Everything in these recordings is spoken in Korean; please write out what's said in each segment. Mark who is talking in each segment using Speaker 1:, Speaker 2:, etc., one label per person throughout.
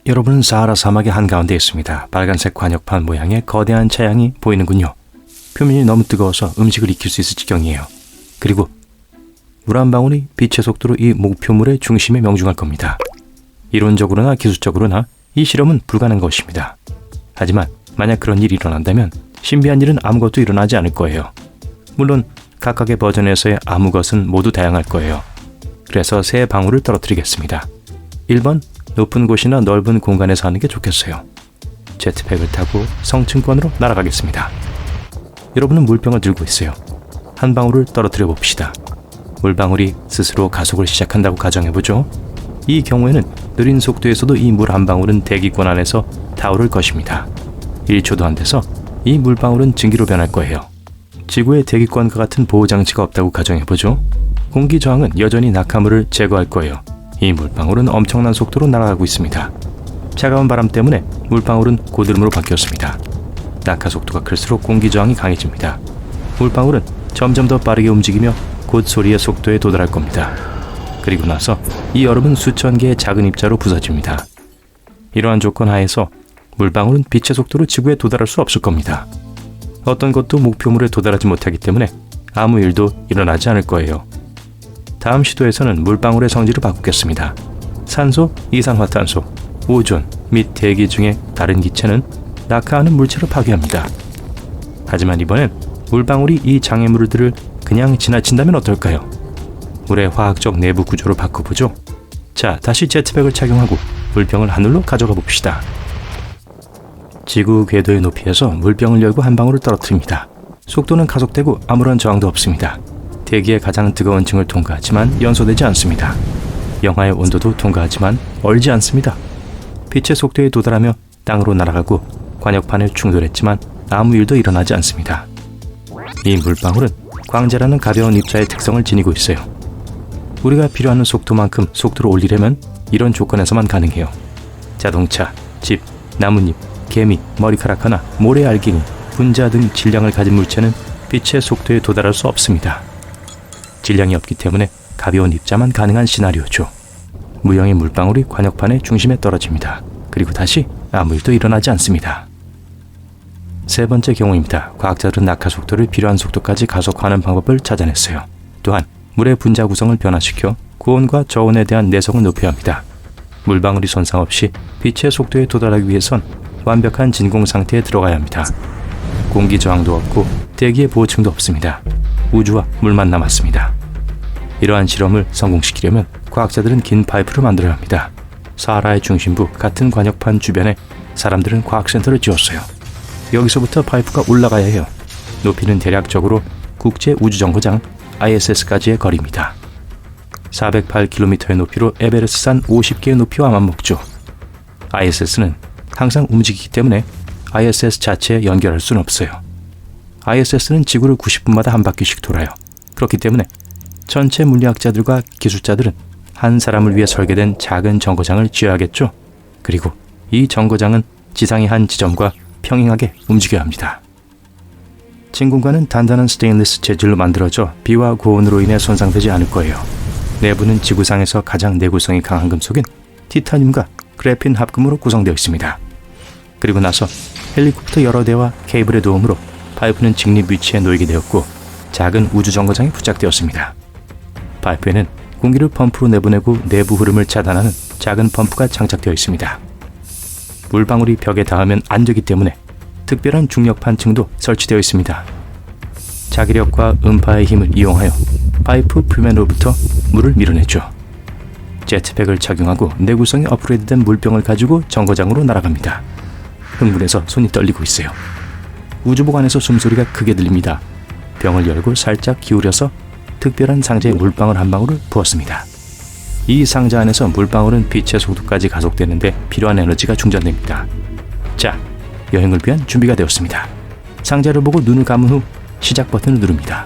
Speaker 1: 여러분은 사하라 사막의 한가운데 있습니다. 빨간색 관역판 모양의 거대한 차양이 보이는군요. 표면이 너무 뜨거워서 음식을 익힐 수 있을 지경이에요. 그리고 물 한 방울이 빛의 속도로 이 목표물의 중심에 명중할 겁니다. 이론적으로나 기술적으로나 이 실험은 불가능한 것입니다. 하지만 만약 그런 일이 일어난다면 신비한 일은 아무것도 일어나지 않을 거예요. 물론 각각의 버전에서의 아무 것은 모두 다양할 거예요. 그래서 세 방울을 떨어뜨리겠습니다. 1번, 높은 곳이나 넓은 공간에서 하는 게 좋겠어요. 제트팩을 타고 성층권으로 날아가겠습니다. 여러분은 물병을 들고 있어요. 한 방울을 떨어뜨려 봅시다. 물방울이 스스로 가속을 시작한다고 가정해보죠. 이 경우에는 느린 속도에서도 이 물 한 방울은 대기권 안에서 타오를 것입니다. 1초도 안 돼서 이 물방울은 증기로 변할 거예요. 지구의 대기권과 같은 보호장치가 없다고 가정해보죠. 공기 저항은 여전히 낙하물을 제거할 거예요. 이 물방울은 엄청난 속도로 날아가고 있습니다. 차가운 바람 때문에 물방울은 고드름으로 바뀌었습니다. 낙하 속도가 클수록 공기 저항이 강해집니다. 물방울은 점점 더 빠르게 움직이며 곧 소리의 속도에 도달할 겁니다. 그리고 나서 이 얼음은 수천 개의 작은 입자로 부서집니다. 이러한 조건 하에서 물방울은 빛의 속도로 지구에 도달할 수 없을 겁니다. 어떤 것도 목표물에 도달하지 못하기 때문에 아무 일도 일어나지 않을 거예요. 다음 시도에서는 물방울의 성질을 바꾸겠습니다. 산소, 이산화탄소, 오존 및 대기 중의 다른 기체는 낙하하는 물체를 파괴합니다. 하지만 이번엔 물방울이 이 장애물들을 그냥 지나친다면 어떨까요? 물의 화학적 내부 구조를 바꿔보죠. 자, 다시 제트백을 착용하고 물병을 하늘로 가져가 봅시다. 지구 궤도의 높이에서 물병을 열고 한 방울을 떨어뜨립니다. 속도는 가속되고 아무런 저항도 없습니다. 대기의 가장 뜨거운 층을 통과하지만 연소되지 않습니다. 영하의 온도도 통과하지만 얼지 않습니다. 빛의 속도에 도달하며 땅으로 날아가고 관역판에 충돌했지만 아무 일도 일어나지 않습니다. 이 물방울은 광재라는 가벼운 입자의 특성을 지니고 있어요. 우리가 필요한 속도만큼 속도를 올리려면 이런 조건에서만 가능해요. 자동차, 집, 나뭇잎, 개미, 머리카락 하나, 모래알갱이, 분자 등 질량을 가진 물체는 빛의 속도에 도달할 수 없습니다. 질량이 없기 때문에 가벼운 입자만 가능한 시나리오죠. 무형의 물방울이 관역판의 중심에 떨어집니다. 그리고 다시 아무 일도 일어나지 않습니다. 세 번째 경우입니다. 과학자들은 낙하 속도를 필요한 속도까지 가속화하는 방법을 찾아냈어요. 또한 물의 분자 구성을 변화시켜 고온과 저온에 대한 내성을 높여야 합니다. 물방울이 손상 없이 빛의 속도에 도달하기 위해선 완벽한 진공 상태에 들어가야 합니다. 공기 저항도 없고 대기의 보호층도 없습니다. 우주와 물만 남았습니다. 이러한 실험을 성공시키려면 과학자들은 긴 파이프를 만들어야 합니다. 사하라의 중심부 같은 관역판 주변에 사람들은 과학센터를 지었어요. 여기서부터 파이프가 올라가야 해요. 높이는 대략적으로 국제우주정거장 ISS까지의 거리입니다. 408km의 높이로 에베레스트산 50개의 높이와 맞먹죠. ISS는 항상 움직이기 때문에 ISS 자체에 연결할 수는 없어요. ISS는 지구를 90분마다 한 바퀴씩 돌아요. 그렇기 때문에 전체 물리학자들과 기술자들은 한 사람을 위해 설계된 작은 정거장을 지어야겠죠. 그리고 이 정거장은 지상의 한 지점과 평행하게 움직여야 합니다. 진공관은 단단한 스테인리스 재질로 만들어져 비와 고온으로 인해 손상되지 않을 거예요. 내부는 지구상에서 가장 내구성이 강한 금속인 티타늄과 그래핀 합금으로 구성되어 있습니다. 그리고 나서 헬리콥터 여러 대와 케이블의 도움으로 파이프는 직립 위치에 놓이게 되었고 작은 우주 정거장에 부착되었습니다. 파이프에는 공기를 펌프로 내보내고 내부 흐름을 차단하는 작은 펌프가 장착되어 있습니다. 물방울이 벽에 닿으면 안 되기 때문에 특별한 중력 판층도 설치되어 있습니다. 자기력과 음파의 힘을 이용하여 파이프 표면으로부터 물을 밀어내죠. 제트팩을 착용하고 내구성이 업그레이드된 물병을 가지고 정거장으로 날아갑니다. 흥분해서 손이 떨리고 있어요. 우주복 안에서 숨소리가 크게 들립니다. 병을 열고 살짝 기울여서 특별한 상자에 물방울 한 방울을 부었습니다. 이 상자 안에서 물방울은 빛의 속도까지 가속되는데 필요한 에너지가 충전됩니다. 자, 여행을 위한 준비가 되었습니다. 상자를 보고 눈을 감은 후 시작 버튼을 누릅니다.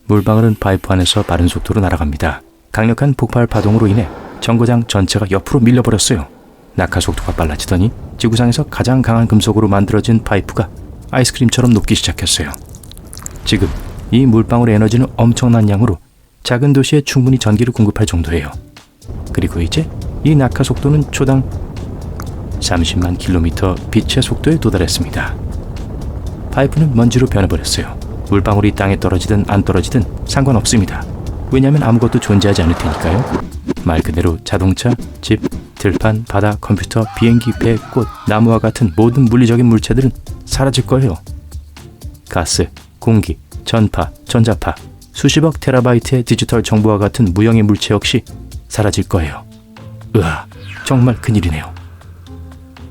Speaker 1: 물방울은 파이프 안에서 빠른 속도로 날아갑니다. 강력한 폭발 파동으로 인해 정거장 전체가 옆으로 밀려버렸어요. 낙하 속도가 빨라지더니 지구상에서 가장 강한 금속으로 만들어진 파이프가 아이스크림처럼 녹기 시작했어요. 지금 이 물방울의 에너지는 엄청난 양으로 작은 도시에 충분히 전기를 공급할 정도예요. 그리고 이제 이 낙하 속도는 초당 30만 킬로미터 빛의 속도에 도달했습니다. 파이프는 먼지로 변해버렸어요. 물방울이 땅에 떨어지든 안 떨어지든 상관없습니다. 왜냐하면 아무것도 존재하지 않을 테니까요. 말 그대로 자동차, 집, 들판, 바다, 컴퓨터, 비행기, 배, 꽃, 나무와 같은 모든 물리적인 물체들은 사라질 거예요. 가스, 공기, 전파, 전자파, 수십억 테라바이트의 디지털 정보와 같은 무형의 물체 역시 사라질 거예요. 으아, 정말 큰일이네요.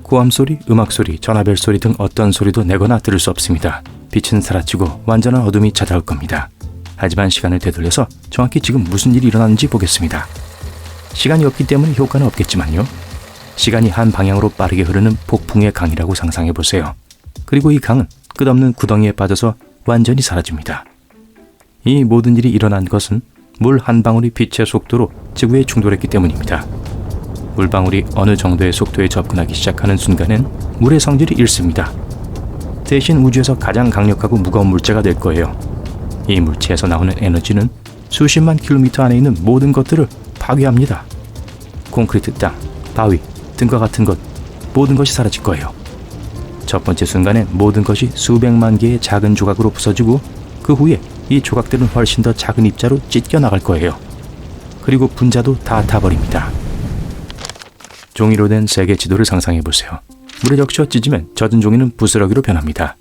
Speaker 1: 고함 소리, 음악 소리, 전화벨 소리 등 어떤 소리도 내거나 들을 수 없습니다. 빛은 사라지고 완전한 어둠이 찾아올 겁니다. 하지만 시간을 되돌려서 정확히 지금 무슨 일이 일어나는지 보겠습니다. 시간이 없기 때문에 효과는 없겠지만요. 시간이 한 방향으로 빠르게 흐르는 폭풍의 강이라고 상상해보세요. 그리고 이 강은 끝없는 구덩이에 빠져서 완전히 사라집니다. 이 모든 일이 일어난 것은 물 한 방울이 빛의 속도로 지구에 충돌했기 때문입니다. 물방울이 어느 정도의 속도에 접근하기 시작하는 순간엔 물의 성질이 잃습니다. 대신 우주에서 가장 강력하고 무거운 물체가 될 거예요. 이 물체에서 나오는 에너지는 수십만 킬로미터 안에 있는 모든 것들을 파괴합니다. 콘크리트 땅, 바위 등과 같은 것, 모든 것이 사라질 거예요. 첫 번째 순간에 모든 것이 수백만 개의 작은 조각으로 부서지고 그 후에 이 조각들은 훨씬 더 작은 입자로 찢겨 나갈 거예요. 그리고 분자도 다 타버립니다. 종이로 된 세계 지도를 상상해보세요. 물에 적셔 찢으면 젖은 종이는 부스러기로 변합니다.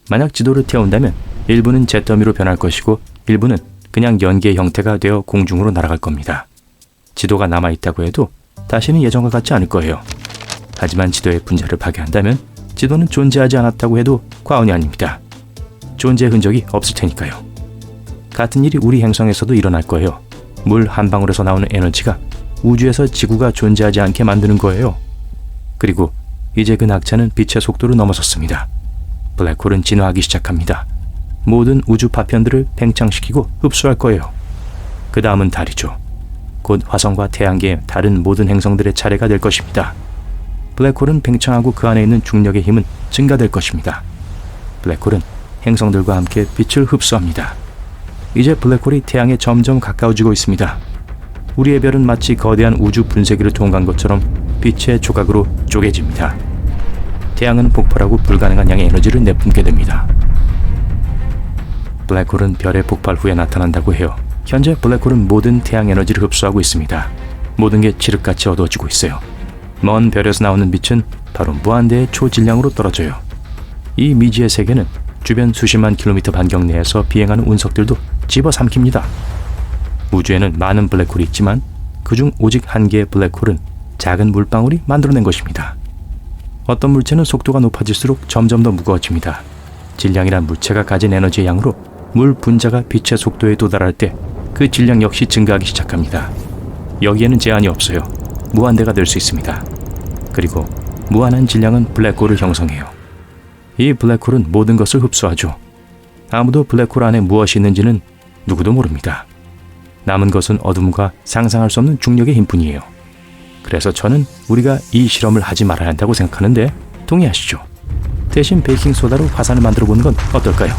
Speaker 1: 만약 지도를 태운다면 일부는 잿더미로 변할 것이고 일부는 그냥 연기의 형태가 되어 공중으로 날아갈 겁니다. 지도가 남아있다고 해도 다시는 예전과 같지 않을 거예요. 하지만 지도의 분자를 파괴한다면 지도는 존재하지 않았다고 해도 과언이 아닙니다. 존재의 흔적이 없을 테니까요. 같은 일이 우리 행성에서도 일어날 거예요. 물 한 방울에서 나오는 에너지가 우주에서 지구가 존재하지 않게 만드는 거예요. 그리고 이제 그 낙차는 빛의 속도를 넘어섰습니다. 블랙홀은 진화하기 시작합니다. 모든 우주 파편들을 팽창시키고 흡수할 거예요. 그 다음은 달이죠. 곧 화성과 태양계의 다른 모든 행성들의 차례가 될 것입니다. 블랙홀은 팽창하고 그 안에 있는 중력의 힘은 증가될 것입니다. 블랙홀은 행성들과 함께 빛을 흡수합니다. 이제 블랙홀이 태양에 점점 가까워지고 있습니다. 우리의 별은 마치 거대한 우주 분쇄기를 통과한 것처럼 빛의 조각으로 쪼개집니다. 태양은 폭발하고 불가능한 양의 에너지를 내뿜게 됩니다. 블랙홀은 별의 폭발 후에 나타난다고 해요. 현재 블랙홀은 모든 태양 에너지를 흡수하고 있습니다. 모든 게 칠흑같이 어두워지고 있어요. 먼 별에서 나오는 빛은 바로 무한대의 초질량으로 떨어져요. 이 미지의 세계는 주변 수십만 킬로미터 반경 내에서 비행하는 운석들도 집어삼킵니다. 우주에는 많은 블랙홀이 있지만 그중 오직 한 개의 블랙홀은 작은 물방울이 만들어낸 것입니다. 어떤 물체는 속도가 높아질수록 점점 더 무거워집니다. 질량이란 물체가 가진 에너지의 양으로 물 분자가 빛의 속도에 도달할 때 그 질량 역시 증가하기 시작합니다. 여기에는 제한이 없어요. 무한대가 될 수 있습니다. 그리고 무한한 질량은 블랙홀을 형성해요. 이 블랙홀은 모든 것을 흡수하죠. 아무도 블랙홀 안에 무엇이 있는지는 누구도 모릅니다. 남은 것은 어둠과 상상할 수 없는 중력의 힘뿐이에요. 그래서 저는 우리가 이 실험을 하지 말아야 한다고 생각하는데 동의하시죠? 대신 베이킹소다로 화산을 만들어 보는 건 어떨까요?